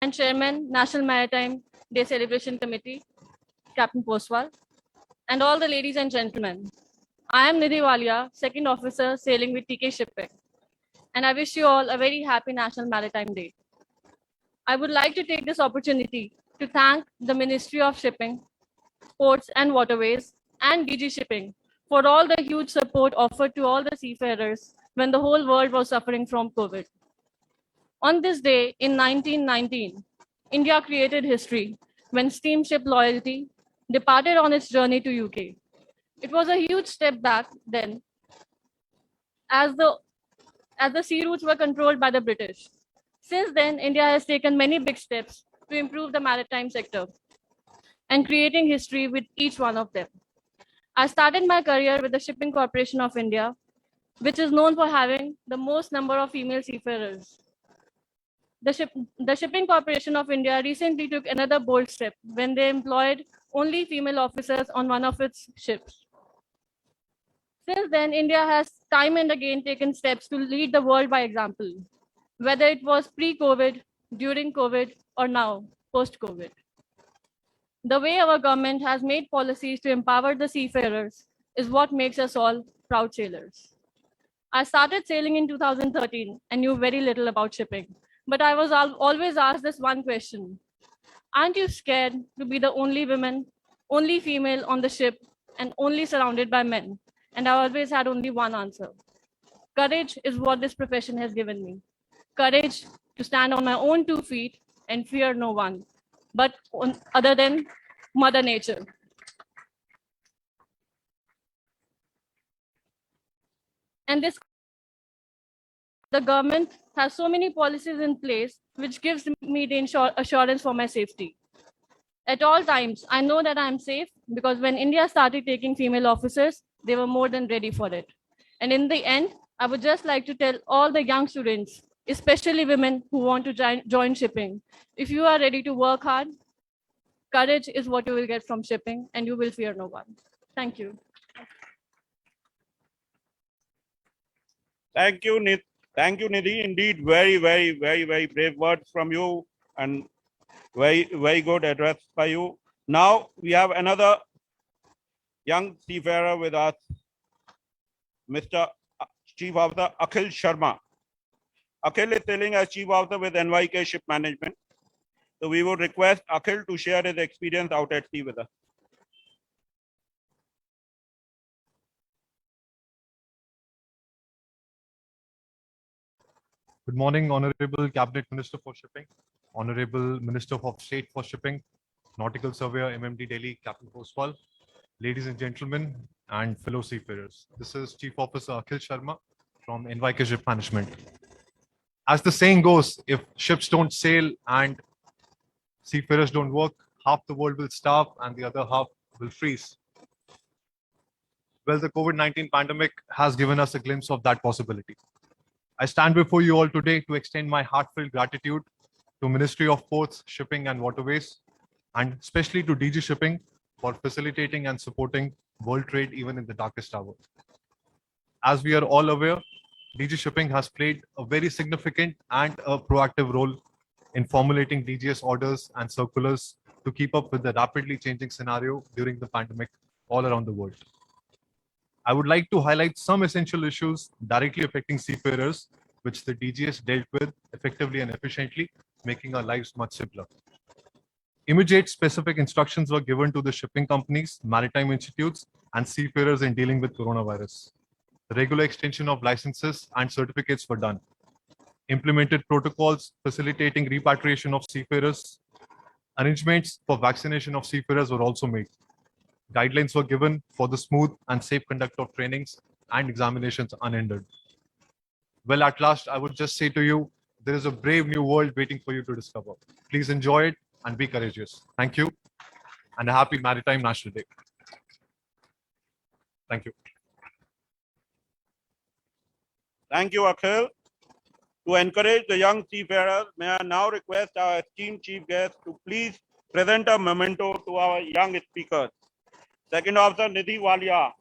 and Chairman, National Maritime Day Celebration Committee, Captain Postwal, and all the ladies and gentlemen. I am Nidhi Walia, Second Officer sailing with TK Shipping, and I wish you all a very happy National Maritime Day. I would like to take this opportunity to thank the Ministry of Shipping, Ports and Waterways, and DG Shipping for all the huge support offered to all the seafarers when the whole world was suffering from COVID. On this day in 1919, India created history when steamship Loyalty departed on its journey to UK. It was a huge step back then as the sea routes were controlled by the British. Since then, India has taken many big steps to improve the maritime sector and creating history with each one of them. I started my career with the Shipping Corporation of India, which is known for having the most number of female seafarers. The Shipping Corporation of India recently took another bold step when they employed only female officers on one of its ships. Since then, India has time and again taken steps to lead the world by example, whether it was pre-COVID, during COVID, or now, post-COVID. The way our government has made policies to empower the seafarers is what makes us all proud sailors. I started sailing in 2013 and knew very little about shipping, but I was always asked this one question: aren't you scared to be the only woman, only female on the ship, and only surrounded by men? And I always had only one answer: courage is what this profession has given me. Courage to stand on my own 2 feet and fear no one, but other than Mother Nature. And the government has so many policies in place which gives me the assurance for my safety. At all times, I know that I am safe because when India started taking female officers, they were more than ready for it. And in the end, I would just like to tell all the young students, especially women who want to join shipping, if you are ready to work hard, courage is what you will get from shipping and you will fear no one. Thank you. Thank you, Nidhi. Indeed, very brave words from you and very good address by you. Now we have another young seafarer with us, Mr. Chief Officer Akhil Sharma. Akhil is sailing as Chief Officer with NYK Ship Management. So we would request Akhil to share his experience out at sea with us. Good morning, Honorable Cabinet Minister for Shipping, Honorable Minister of State for Shipping, Nautical Surveyor, MMD Delhi, Captain Postwal, ladies and gentlemen, and fellow seafarers. This is Chief Officer Akhil Sharma from NYK Ship Management. As the saying goes, if ships don't sail and seafarers don't work, half the world will starve and the other half will freeze. Well, the COVID-19 pandemic has given us a glimpse of that possibility. I stand before you all today to extend my heartfelt gratitude to Ministry of Ports, Shipping and Waterways, and especially to DG Shipping for facilitating and supporting world trade even in the darkest hour. As we are all aware, DG Shipping has played a very significant and a proactive role in formulating DGS orders and circulars to keep up with the rapidly changing scenario during the pandemic all around the world. I would like to highlight some essential issues directly affecting seafarers, which the DGS dealt with effectively and efficiently, making our lives much simpler. Immediate specific instructions were given to the shipping companies, maritime institutes, and seafarers in dealing with coronavirus. Regular extension of licenses and certificates were done. Implemented protocols facilitating repatriation of seafarers. Arrangements for vaccination of seafarers were also made. Guidelines were given for the smooth and safe conduct of trainings and examinations unhindered. Well, at last, I would just say to you, there is a brave new world waiting for you to discover. Please enjoy it and be courageous. Thank you, and a happy Maritime National Day. Thank you. Thank you, Akhil. To encourage the young seafarers, may I now request our esteemed chief guest to please present a memento to our young speakers. Second Officer Nidhi Walia.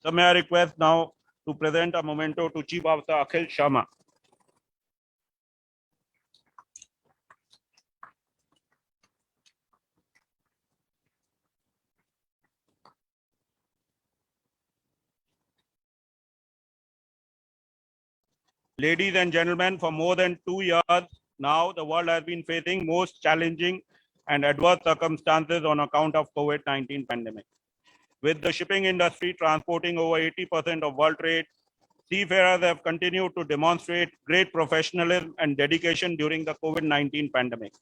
So may I request now to present a memento to Chief Officer Akhil Sharma. Ladies and gentlemen, for more than 2 years now, the world has been facing most challenging and adverse circumstances on account of COVID-19 pandemic. With the shipping industry transporting over 80% of world trade, seafarers have continued to demonstrate great professionalism and dedication during the COVID-19 pandemic,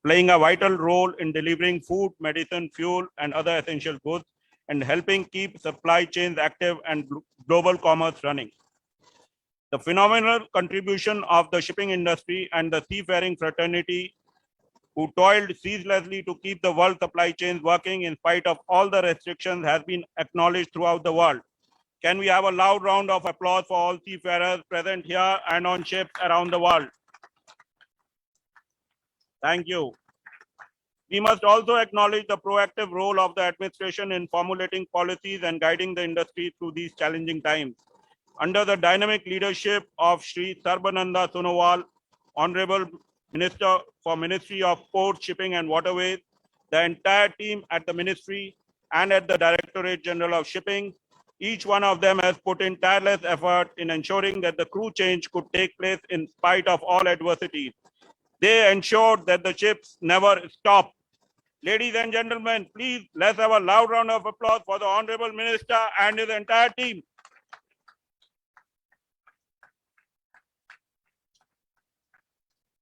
playing a vital role in delivering food, medicine, fuel, and other essential goods, and helping keep supply chains active and global commerce running. The phenomenal contribution of the shipping industry and the seafaring fraternity who toiled ceaselessly to keep the world supply chains working in spite of all the restrictions has been acknowledged throughout the world. Can we have a loud round of applause for all seafarers present here and on ships around the world? Thank you. We must also acknowledge the proactive role of the administration in formulating policies and guiding the industry through these challenging times. Under the dynamic leadership of Shri Sarbananda Sonowal, Honorable Minister for Ministry of Ports, Shipping and Waterways, the entire team at the Ministry and at the Directorate General of Shipping, each one of them has put in tireless effort in ensuring that the crew change could take place in spite of all adversities. They ensured that the ships never stopped. Ladies and gentlemen, please let's have a loud round of applause for the Honorable Minister and his entire team.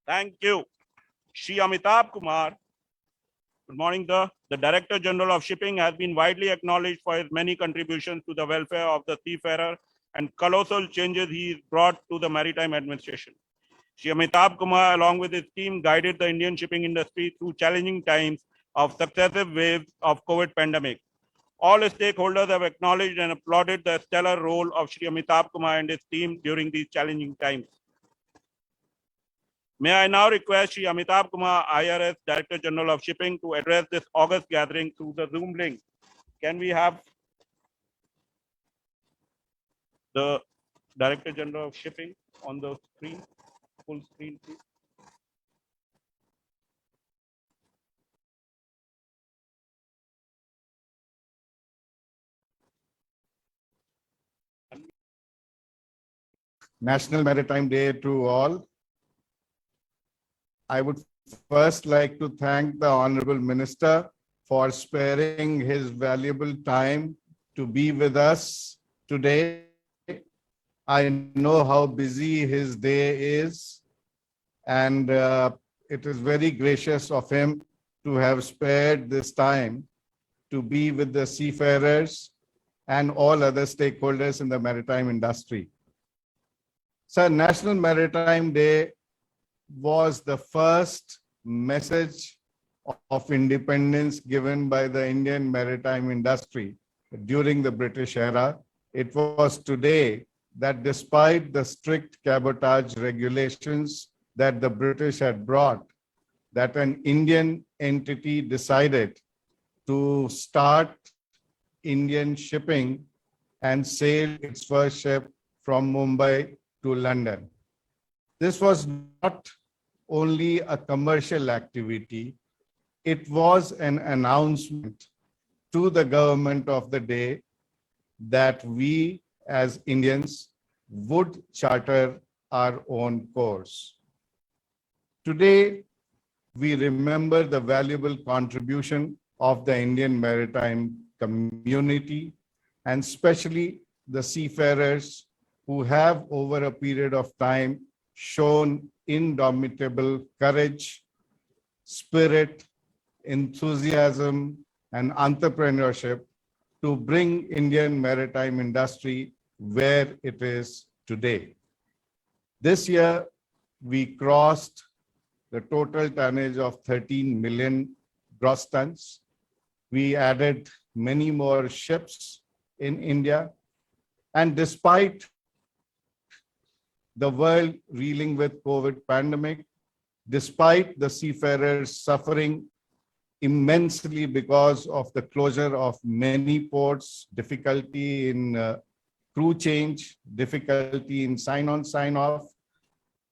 Thank you. Shri Amitabh Kumar, good morning, sir. The Director General of Shipping has been widely acknowledged for his many contributions to the welfare of the seafarer and colossal changes he has brought to the maritime administration. Shri Amitabh Kumar, along with his team, guided the Indian shipping industry through challenging times of successive waves of COVID pandemic. All stakeholders have acknowledged and applauded the stellar role of Shri Amitabh Kumar and his team during these challenging times. May I now request Shri Amitabh Kumar, IRS Director General of Shipping, to address this August gathering through the Zoom link. Can we have the Director General of Shipping on the screen, full screen, please? National Maritime Day to all. I would first like to thank the Honorable Minister for sparing his valuable time to be with us today. I know how busy his day is, and it is very gracious of him to have spared this time to be with the seafarers and all other stakeholders in the maritime industry. Sir, National Maritime Day was the first message of independence given by the Indian maritime industry during the British era. It was today that despite the strict cabotage regulations that the British had brought, that an Indian entity decided to start Indian shipping and sail its first ship from Mumbai to London. This was not only a commercial activity, it was an announcement to the government of the day that we as Indians would charter our own course. Today, we remember the valuable contribution of the Indian maritime community, and especially the seafarers who have over a period of time shown indomitable courage, spirit, enthusiasm, and entrepreneurship to bring Indian maritime industry where it is today. This year, we crossed the total tonnage of 13 million gross tons. We added many more ships in India. And despite the world reeling with COVID pandemic, despite the seafarers suffering immensely because of the closure of many ports, difficulty in crew change, difficulty in sign-on, sign-off.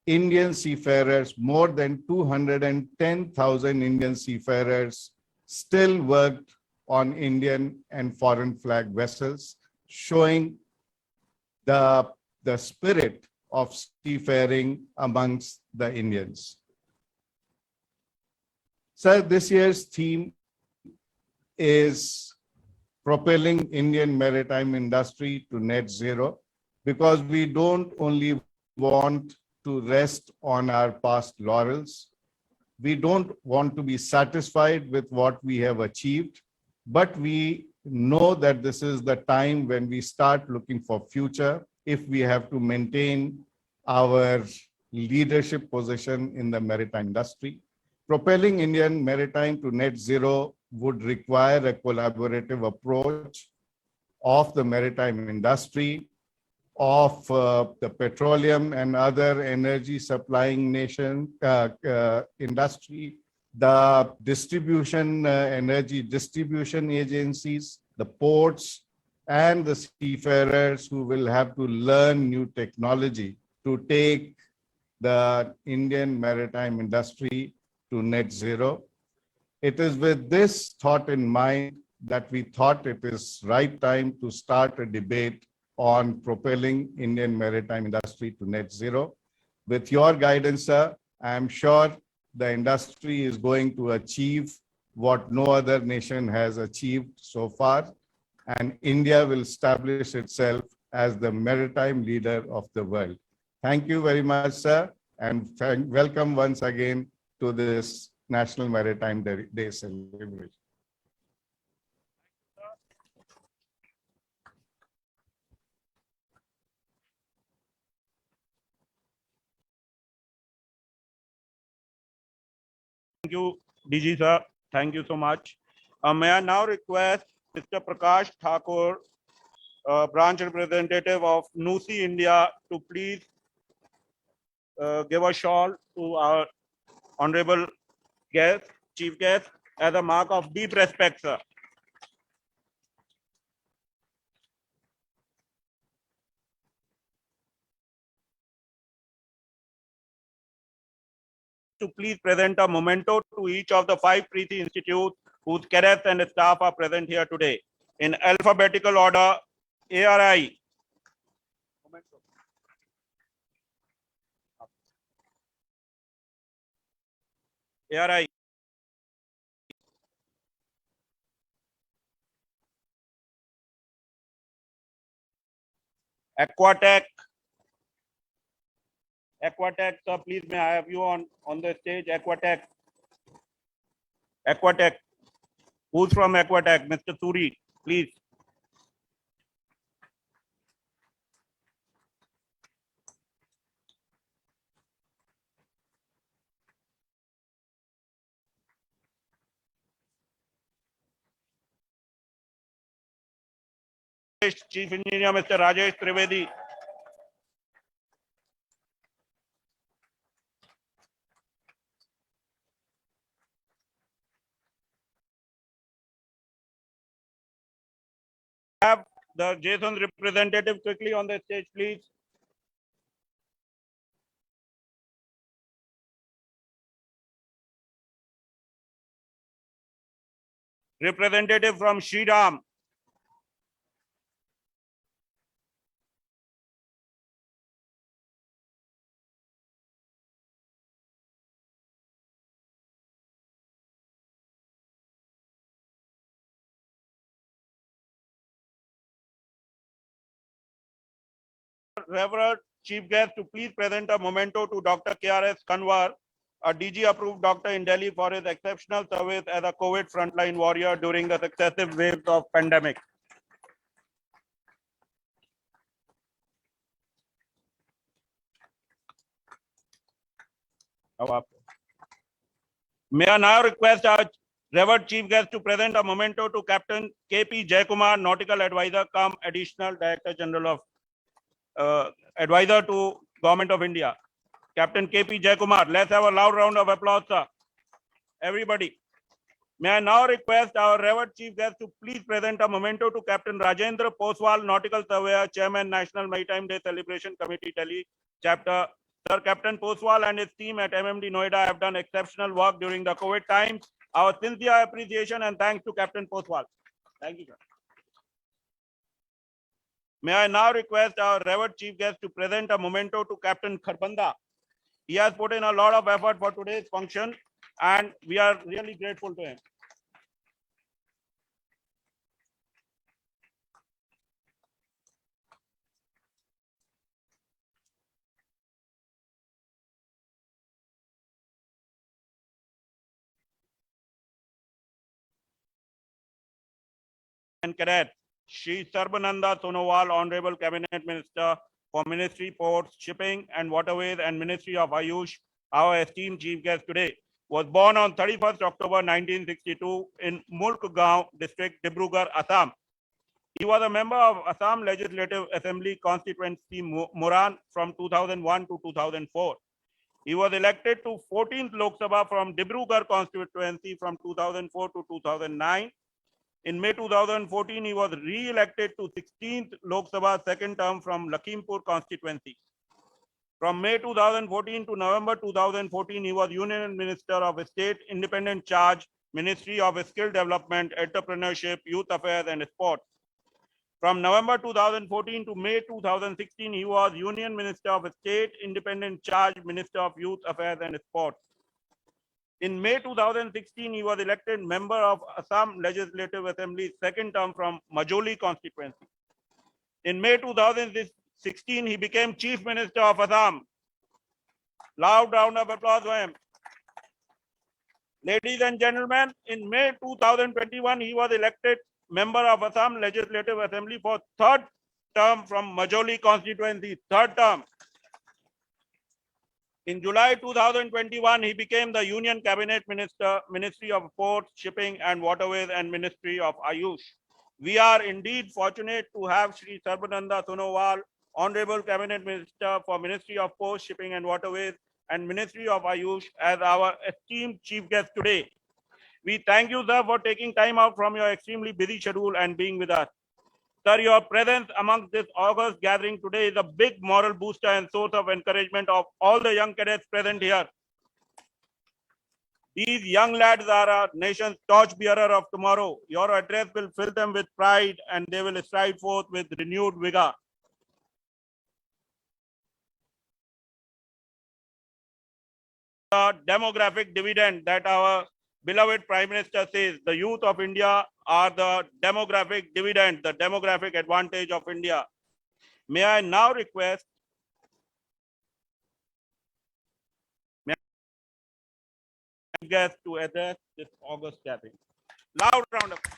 Indian seafarers, more than 210,000 Indian seafarers still worked on Indian and foreign flag vessels, showing the spirit of seafaring amongst the Indians. Sir, this year's theme is propelling Indian maritime industry to net zero, because we don't only want to rest on our past laurels. We don't want to be satisfied with what we have achieved, but we know that this is the time when we start looking for future if we have to maintain our leadership position in the maritime industry. Propelling Indian maritime to net zero would require a collaborative approach of the maritime industry, of the petroleum and other energy supplying industry, the distribution, energy distribution agencies, the ports, and the seafarers who will have to learn new technology to take the Indian maritime industry to net zero. It is with this thought in mind that we thought it is right time to start a debate on propelling Indian maritime industry to net zero. With your guidance, sir, I am sure the industry is going to achieve what no other nation has achieved so far, and India will establish itself as the maritime leader of the world. Thank you very much, sir, and welcome once again to this National Maritime Day celebration. Thank you, DG sir. Thank you so much. May I now request Mr. Prakash Thakur, branch representative of NUSI India, to please give a shawl to our honorable guest, chief guest, as a mark of deep respect, sir. To please present a memento to each of the 5 Preeti Institutes whose cadets and staff are present here today. In alphabetical order, ARI. ARI. Aquatech. Aquatech, sir, please may I have you on the stage? Aquatech. Aquatech. Who's from Aquatech? Mr. Suri, please. Chief Engineer, Mr. Rajesh Trivedi. Have the Jason's representative quickly on the stage, please. Representative from Shriram. Reverend Chief Guest to please present a memento to Dr. KRS Kanwar, a DG approved doctor in Delhi, for his exceptional service as a COVID frontline warrior during the successive waves of pandemic. May I now request our Revered Chief Guest to present a memento to Captain KP Jayakumar, Nautical Advisor cum Additional Director General of Advisor to Government of India. Captain KP Jayakumar, let's have a loud round of applause, sir. Everybody. May I now request our revered chief guest to please present a memento to Captain Rajendra Poswal, Nautical Surveyor, Chairman, National Maritime Day Celebration Committee, Delhi Chapter. Sir, Captain Poswal and his team at MMD Noida have done exceptional work during the COVID times. Our sincere appreciation and thanks to Captain Poswal. Thank you, sir. May I now request our revered chief guest to present a memento to Captain Kharbanda. He has put in a lot of effort for today's function and we are really grateful to him. And cadets, Shri Sarbananda Sonowal, Honorable Cabinet Minister for Ministry, Ports, Shipping and Waterways and Ministry of Ayush, our esteemed chief guest today, was born on 31st October 1962 in Mulkgaon district, Dibrugarh, Assam. He was a member of Assam Legislative Assembly constituency Moran from 2001 to 2004. He was elected to 14th Lok Sabha from Dibrugarh constituency from 2004 to 2009. In May 2014, he was re-elected to 16th Lok Sabha second term from Lakhimpur constituency. From May 2014 to November 2014, he was Union Minister of State Independent Charge, Ministry of Skill Development, Entrepreneurship, Youth Affairs and Sports. From November 2014 to May 2016, he was Union Minister of State Independent Charge, Minister of Youth Affairs and Sports. In May 2016, he was elected member of Assam Legislative Assembly second term from Majoli constituency. In May 2016, he became Chief Minister of Assam. Loud round of applause for him. Ladies and gentlemen, in May 2021, he was elected member of Assam Legislative Assembly for third term from Majoli constituency, third term. In July 2021, he became the Union Cabinet Minister, Ministry of Ports, Shipping and Waterways and Ministry of Ayush. We are indeed fortunate to have Shri Sarbananda Sonowal, Honorable Cabinet Minister for Ministry of Ports, Shipping and Waterways and Ministry of Ayush as our esteemed chief guest today. We thank you, sir, for taking time out from your extremely busy schedule and being with us. Sir, your presence amongst this august gathering today is a big moral booster and source of encouragement of all the young cadets present here. These young lads are our nation's torchbearer of tomorrow. Your address will fill them with pride and they will stride forth with renewed vigor. The demographic dividend that our beloved Prime Minister says, the youth of India are the demographic dividend, the demographic advantage of India. May I now request guests to address this august gathering. Loud round of applause.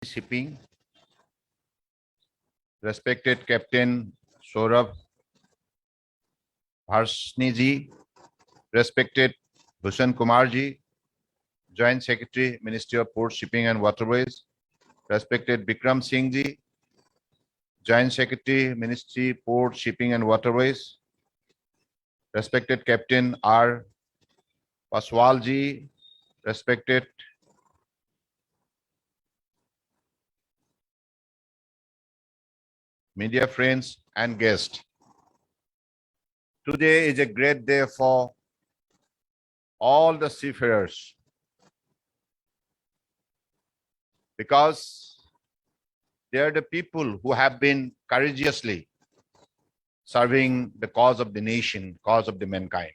Shipping, respected Captain Saurabh Bharshniji, respected Bhushan Kumarji, Joint Secretary, Ministry of Port, Shipping and Waterways, respected Bikram Singh Ji, Joint Secretary, Ministry, Port, Shipping and Waterways, respected Captain R. Paswal Ji, respected media friends and guests. Today is a great day for all the seafarers because they are the people who have been courageously serving the cause of the nation, cause of the mankind.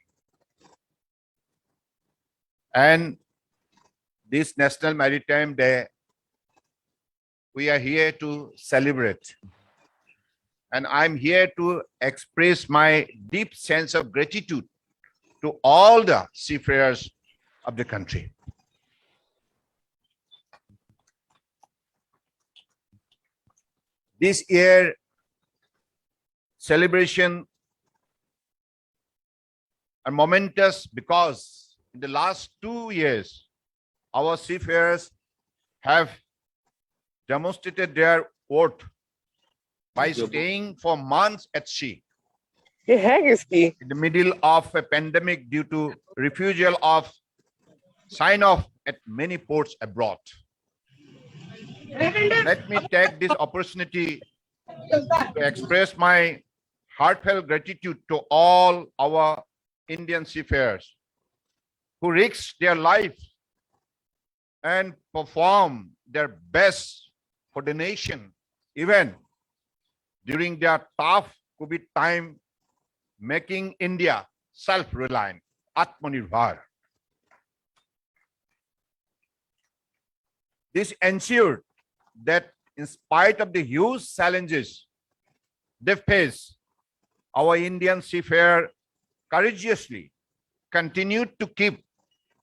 And this National Maritime Day, we are here to celebrate. And I'm here to express my deep sense of gratitude to all the seafarers of the country. This year celebration are momentous because in the last 2 years, our seafarers have demonstrated their worth by staying for months at sea in the middle of a pandemic due to refusal of sign off at many ports abroad. Let me take this opportunity to express my heartfelt gratitude to all our Indian seafarers who risk their life and perform their best for the nation, even during their tough COVID time, making India self-reliant, Atmanirbhar. This ensured that in spite of the huge challenges they face, our Indian seafarer courageously continued to keep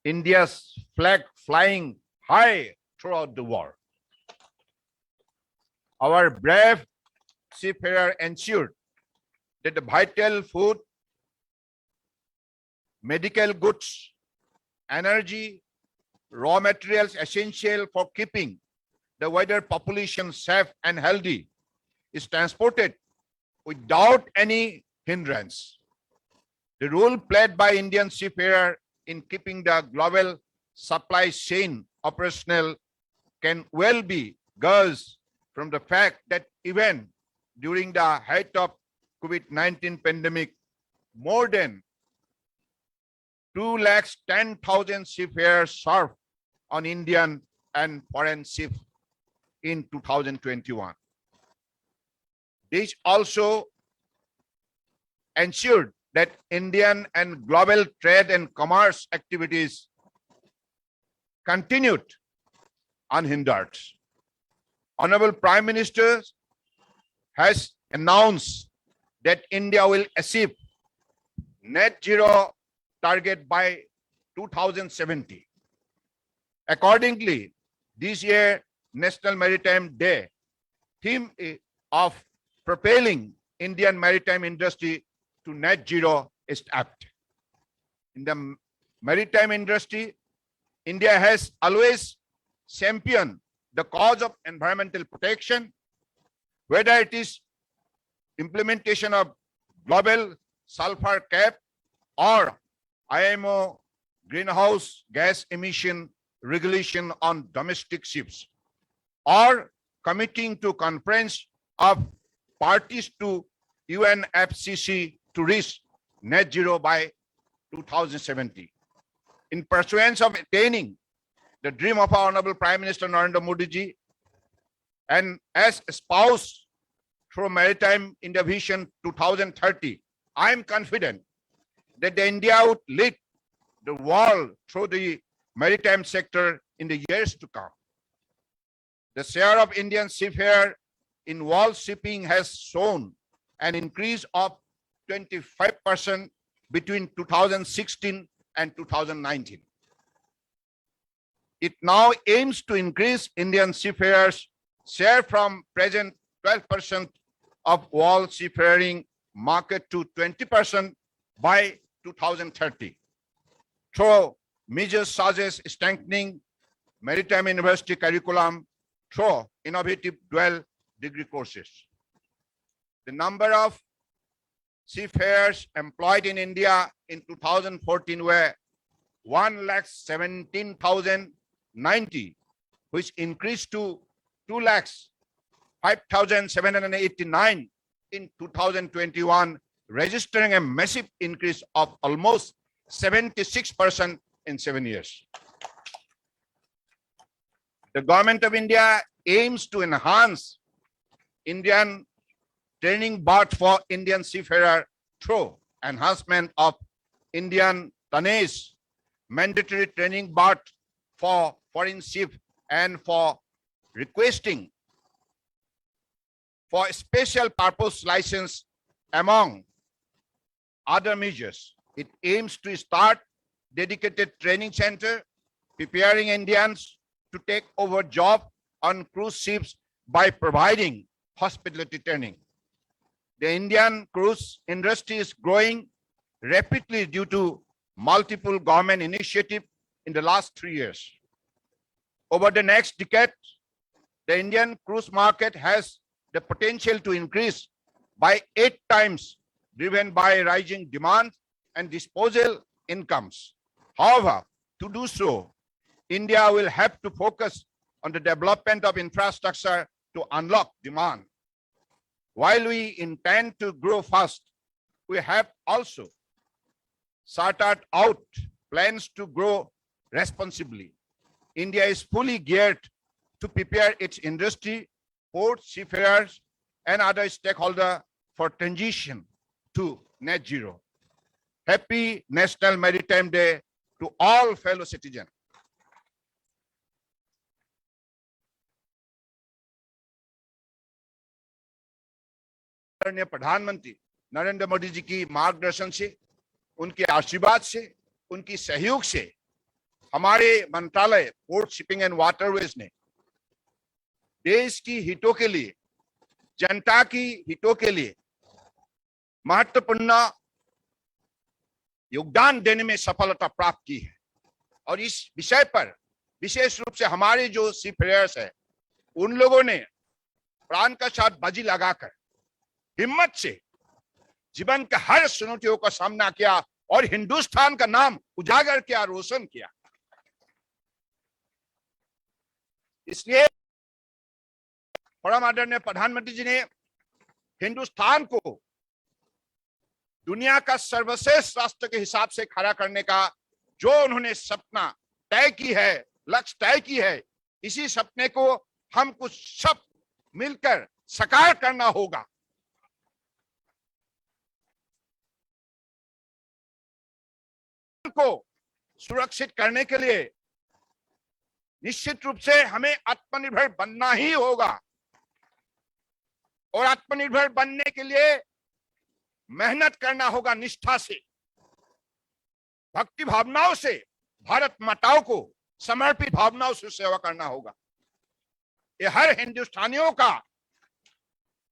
India's flag flying high throughout the world. Our brave seafarer ensured that the vital food, medical goods, energy, raw materials essential for keeping the wider population safe and healthy is transported without any hindrance. The role played by Indian seafarer in keeping the global supply chain operational can well be gauged from the fact that even during the height of COVID-19 pandemic, more than 210,000 seafarers served on Indian and foreign ships in 2021. This also ensured that Indian and global trade and commerce activities continued unhindered. Honorable Prime Minister has announced that India will achieve net zero target by 2070. Accordingly, this year National Maritime Day theme of propelling Indian maritime industry to net zero is apt. In the maritime industry, India has always championed the cause of environmental protection, whether it is implementation of global sulfur cap or IMO greenhouse gas emission regulation on domestic ships, or committing to conference of parties to UNFCCC to reach net zero by 2070. In pursuance of attaining the dream of our Honorable Prime Minister Narendra Modi ji, and as espoused through Maritime India Vision 2030, I am confident that India would lead the world through the maritime sector in the years to come. The share of Indian seafarer in world shipping has shown an increase of 25% between 2016 and 2019. It now aims to increase Indian seafarers' share from present 12% of world seafaring market to 20% by 2030 through measures suggest strengthening maritime university curriculum through innovative dual degree courses. The number of seafarers employed in India in 2014 were 1,17,090, which increased to 2,05,789 in 2021, registering a massive increase of almost 76% in 7 years. The government of India aims to enhance Indian training berth for Indian seafarer through enhancement of Indian tonnage, mandatory training berth for foreign ship, and for requesting for special purpose license, among other measures. It aims to start dedicated training center, preparing Indians to take over job on cruise ships by providing hospitality training. The Indian cruise industry is growing rapidly due to multiple government initiatives in the last 3 years. Over the next decade, the Indian cruise market has the potential to increase by 8 times, driven by rising demand and disposal incomes. However, to do so, India will have to focus on the development of infrastructure to unlock demand. While we intend to grow fast, we have also sorted out plans to grow responsibly. India is fully geared to prepare its industry, ports, seafarers, and other stakeholders for transition to net zero. Happy National Maritime Day to all fellow citizens. आदरणीय प्रधानमंत्री नरेंद्र मोदी जी की मार्गदर्शन से, उनके आशीर्वाद से, उनकी सहयोग से हमारे मंत्रालय पोर्ट शिपिंग एंड वाटरवेज ने देश की हितों के लिए, जनता की हितों के लिए महत्वपूर्ण योगदान देने में सफलता प्राप्त की है। और इस विषय पर विशेष रूप से हमारे जो सीफेयर्स है, उन लोगों ने प्राण का साथ बाजी लगाकर हिम्मत से जीवन के हर चुनौतियों का सामना किया और हिंदुस्तान का नाम उजागर किया, रोशन किया। इसलिए परम आदरणीय प्रधानमंत्री जी ने हिंदुस्तान को दुनिया का सर्वश्रेष्ठ राष्ट्र के हिसाब से खड़ा करने का जो उन्होंने सपना तय की है, लक्ष्य तय की है, इसी सपने को हम कुछ सब मिलकर साकार करना होगा। को सुरक्षित करने के लिए निश्चित रूप से हमें आत्मनिर्भर बनना ही होगा और आत्मनिर्भर बनने के लिए मेहनत करना होगा, निष्ठा से, भक्ति भावनाओं से, भारत माताओं को समर्पित भावनाओं से सेवा करना होगा। ये हर हिंदुस्तानियों का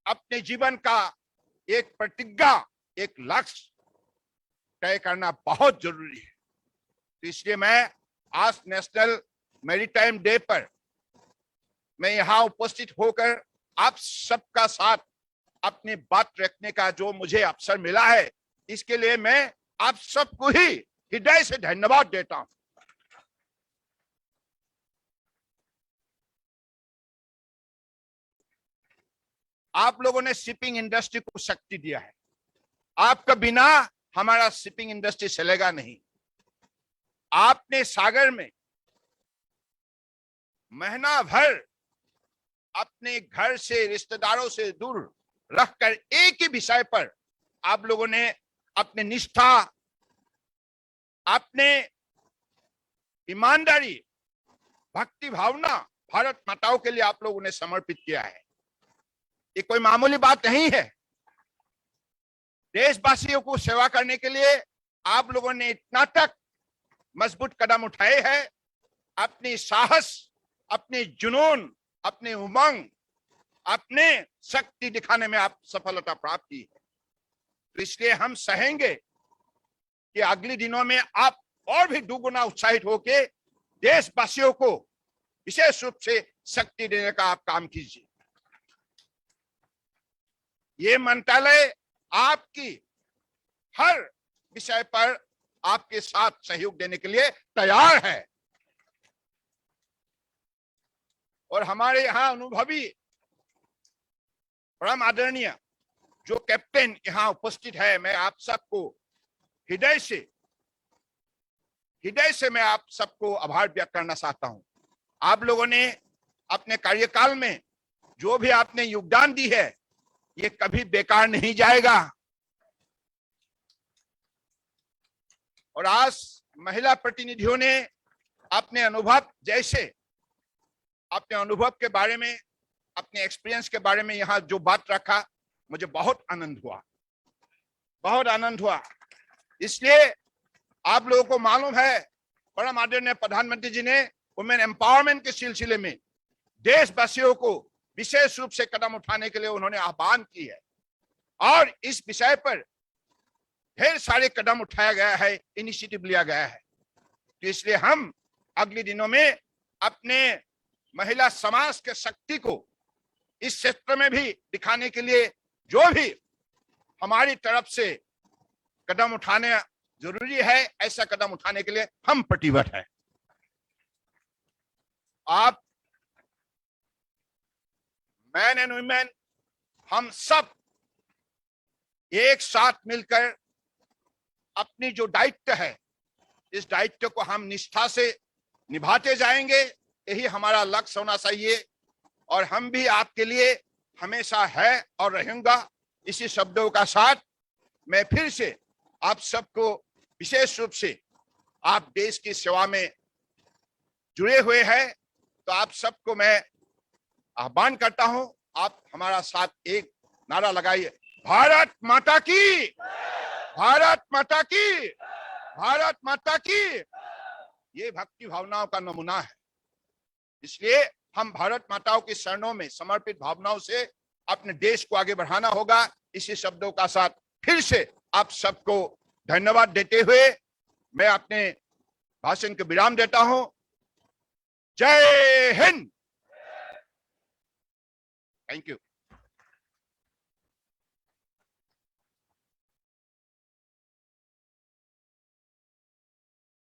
अपने जीवन का एक प्रतिज्ञा, एक लक्ष्य तय करना बहुत जरूरी है। तो इसलिए मैं आज नेशनल मैरीटाइम डे पर मैं यहाँ उपस्थित होकर आप सबका साथ अपनी बात रखने का जो मुझे अवसर मिला है, इसके लिए मैं आप सबको ही हृदय से धन्यवाद देता हूं। आप लोगों ने शिपिंग इंडस्ट्री को शक्ति दिया है। आपका बिना हमारा शिपिंग इंडस्ट्री चलेगा नहीं। आपने सागर में महीना भर अपने घर से, रिश्तेदारों से दूर रखकर एक ही विषय पर आप लोगों ने अपने निष्ठा, अपने ईमानदारी, भक्ति भावना भारत माताओं के लिए आप लोगों ने समर्पित किया है। ये कोई मामूली बात नहीं है। देशवासियों को सेवा करने के लिए आप लोगों ने इतना तक मजबूत कदम उठाए हैं। अपनी साहस, अपने जुनून, अपने उमंग, अपने शक्ति दिखाने में आप सफलता प्राप्त की है। तो इसलिए हम चाहेंगे कि अगले दिनों में आप और भी दुगुना उत्साहित होके देशवासियों को विशेष रूप से शक्ति देने का आप काम कीजिए। ये मंत्रालय आपकी हर विषय पर आपके साथ सहयोग देने के लिए तैयार है और हमारे यहाँ अनुभवी परम आदरणीय जो कैप्टन यहाँ उपस्थित है, मैं आप सबको हृदय से मैं आप सबको आभार व्यक्त करना चाहता हूं। आप लोगों ने अपने कार्यकाल में जो भी आपने योगदान दी है, ये कभी बेकार नहीं जाएगा। और आज महिला प्रतिनिधियों ने अपने अनुभव के बारे में, अपने एक्सपीरियंस के बारे में यहाँ जो बात रखा, मुझे बहुत आनंद हुआ। इसलिए आप लोगों को मालूम है, परम आदरणीय प्रधानमंत्री जी ने वुमेन एम्पावरमेंट के सिलसिले में देशवासियों को विशेष रूप से कदम उठाने के लिए उन्होंने आह्वान की है और इस विषय पर ढेर सारे कदम उठाया गया है, इनिशिएटिव लिया गया है। तो इसलिए हम अगले दिनों में अपने महिला समाज के शक्ति को इस क्षेत्र में भी दिखाने के लिए जो भी हमारी तरफ से कदम उठाने जरूरी है, ऐसा कदम उठाने के लिए हम प्रतिबद्ध हैं। आप मैन एंड वुमेन हम सब एक साथ मिलकर अपनी जो दायित्व है, इस दायित्व को हम निष्ठा से निभाते जाएंगे। यही हमारा लक्ष्य होना चाहिए और हम भी आपके लिए हमेशा है और रहूंगा। इसी शब्दों का साथ मैं फिर से आप सबको विशेष रूप से, आप देश की सेवा में जुड़े हुए हैं, तो आप सबको मैं आह्वान करता हूं, आप हमारा साथ एक नारा लगाइए, भारत माता की, भारत माता की, भारत माता की। ये भक्ति भावनाओं का नमूना है। इसलिए हम भारत माताओं की शरणों में समर्पित भावनाओं से अपने देश को आगे बढ़ाना होगा। इसी शब्दों का साथ फिर से आप सबको धन्यवाद देते हुए मैं अपने भाषण को विराम देता हूं। जय हिंद। Thank you.